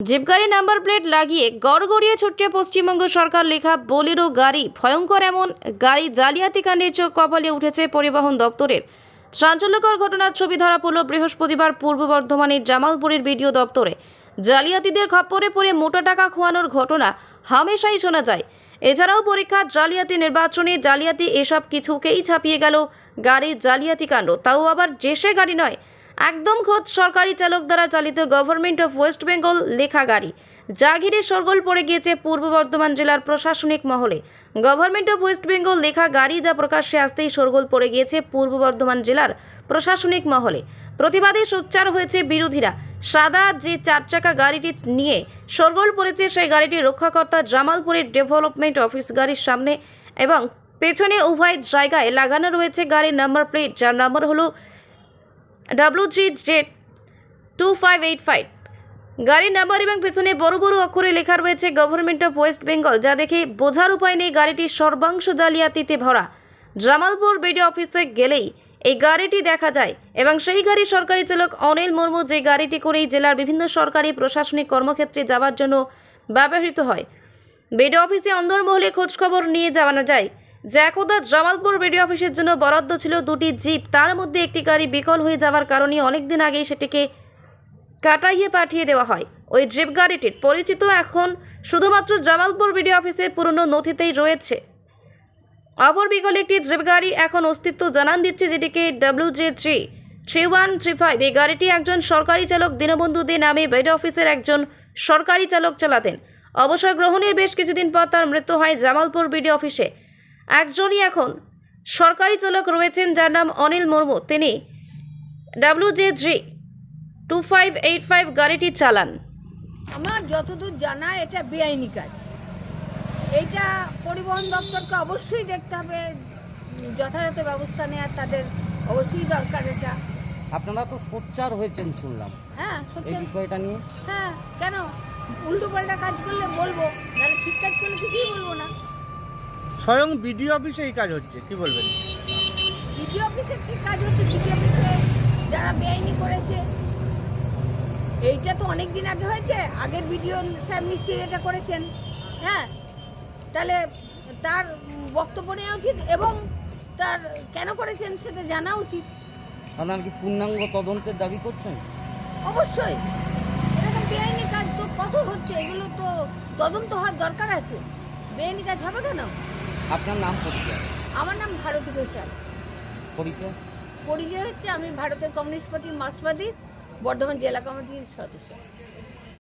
জিপগাড়ি number plate লাগিয়ে গড়গড়িয়ে ছুটছে পশ্চিমবঙ্গ সরকার লেখা বোলেরো গাড়ি। ভয়ঙ্কর এমন গাড়ি জালিয়াতি কাণ্ডের চোখ কপালে উঠেছে পরিবহন দপ্তরের। চাঞ্চল্যকর ঘটনার ছবি ধরা পড়ল বৃহস্পতিবার পূর্ব বর্ধমানের জামালপুরের বিডিও দপ্তরে। জালিয়াতিদের খপ্পরে পড়ে মোটা টাকা খোয়ানোর ঘটনা হামেশাই শোনা যায়। এছাড়াও পরীক্ষা, জালিয়াতি, নির্বাচনী জালিয়াতি, এসব কিছুকেই ছাপিয়ে গেল গাড়ির জালিয়াতি কাণ্ড। তাও আবার দেশে গাড়ি নয়, একদম খোদ সরকারি চালক দ্বারা চালিত গভর্নমেন্ট অফ ওয়েস্ট বেঙ্গল লেখা গাড়ি, যা ঘিরে শোরগোল পড়ে গিয়েছে পূর্ব বর্ধমান জেলার প্রশাসনিক মহলে। গভর্নমেন্ট অফ ওয়েস্ট বেঙ্গল লেখা গাড়ি যা প্রকাশ্যে আসতেই শোরগোল পড়ে গিয়েছে পূর্ব বর্ধমান জেলার প্রশাসনিক মহলে। প্রতিবাদে সোচ্চার হয়েছে বিরোধীরা। সাদা যে 4 চাকা গাড়িটি নিয়ে শোরগোল পড়েছে, সেই গাড়িটি রক্ষাকর্তা জামালপুরের ডেভেলপমেন্ট অফিস গাড়ির সামনে এবং পেছনে উভয় জায়গায় লাগানো রয়েছে গাড়ির নাম্বার প্লেট, যার নাম্বার হলো W3Z2585। গাড়ির নাম্বার এবং পেছনে বড় বড় অক্ষরে লেখা রয়েছে গভর্নমেন্ট অফ ওয়েস্ট বেঙ্গল, যা দেখে বোঝার উপায় নেই গাড়িটি সর্বাংশ জালিয়াতিতে ভরা। জামালপুর বিডিও অফিসে গেলেই এই গাড়িটি দেখা যায় এবং সেই গাড়ির সরকারি চালক অনিল মুর্মু, যে গাড়িটি করেই জেলার বিভিন্ন সরকারি প্রশাসনিক কর্মক্ষেত্রে যাওয়ার জন্য ব্যবহৃত হয়। বিডিও অফিসে অন্দরমহলে খোঁজখবর নিয়ে জানা যায় যে একদা জামালপুর বিডিও অফিসের জন্য বরাদ্দ ছিল 2টি জিপ, তার মধ্যে একটি গাড়ি বিকল হয়ে যাওয়ার কারণে অনেকদিন আগেই সেটিকে কাটাইয়ে পাঠিয়ে দেওয়া হয়। ওই জিপ গাড়িটির পরিচিত এখন শুধুমাত্র জামালপুর বিডিও অফিসের পুরনো নথিতেই রয়েছে। অপর বিকল একটি জিপ গাড়ি এখন অস্তিত্ব জানান দিচ্ছে, যেটিকে WJ3135। এই গাড়িটি একজন সরকারি চালক দীনবন্ধু দে নামে বিডিও অফিসের একজন সরকারি চালক চালাতেন। অবসর গ্রহণের বেশ কিছুদিন পর তার মৃত্যু হয়। জামালপুর বিডিও অফিসে একজনই এখন সরকারি চালক রয়েছেন, যার নাম অনিল মুর্মু। তিনি WJ2585 গাড়িটি চালান। আমার যতদূর জানা এটা বেআইনি কাজ। এইটা পরিবহন দপ্তরকে অবশ্যই দেখতে হবে, যথাযথ ব্যবস্থা নেওয়ার তাদের অবশ্যই দরকার। এটা আপনারা তো সোচ্চার হয়েছেন শুনলাম, হ্যাঁ এই বিষয়টা নিয়ে। হ্যাঁ, কেন উল্টো পাল্টা কাজ করলে বলবো, নাহলে ঠিক কাজ করলে কিছুই বলবো না। স্বয়ং বিডিও অফিসে এই কাজ হচ্ছে, কি বলবেন? বিডিও অফিসে কি কাজ হচ্ছে? বিডিও অফিসে যারা বেআইনি করেছে, এইটা তো অনেক দিন আগে হয়েছে। আগের বিডিও সাহেব নিশ্চয়ই এটা করেছেন। হ্যাঁ, তাহলে তার বক্তব্য নেওয়া উচিত এবং তার কেন করেছেন সেটা জানা উচিত। আপনারা কি পূর্ণাঙ্গ তদন্তের দাবি করছেন? অবশ্যই, এরকম বেআইনি কাজ তো কত হচ্ছে, এগুলো তো তদন্ত হওয়ার দরকার আছে। বেআইনি কাজ হবে কেন? আপনার নাম পরিচয়? আমার নাম ভারতী ঘোষাল। পরিচয়? পরিচয় হচ্ছে আমি ভারতের কমিউনিস্ট পার্টির মার্ক্সবাদী বর্ধমান জেলা কমিটির সদস্য।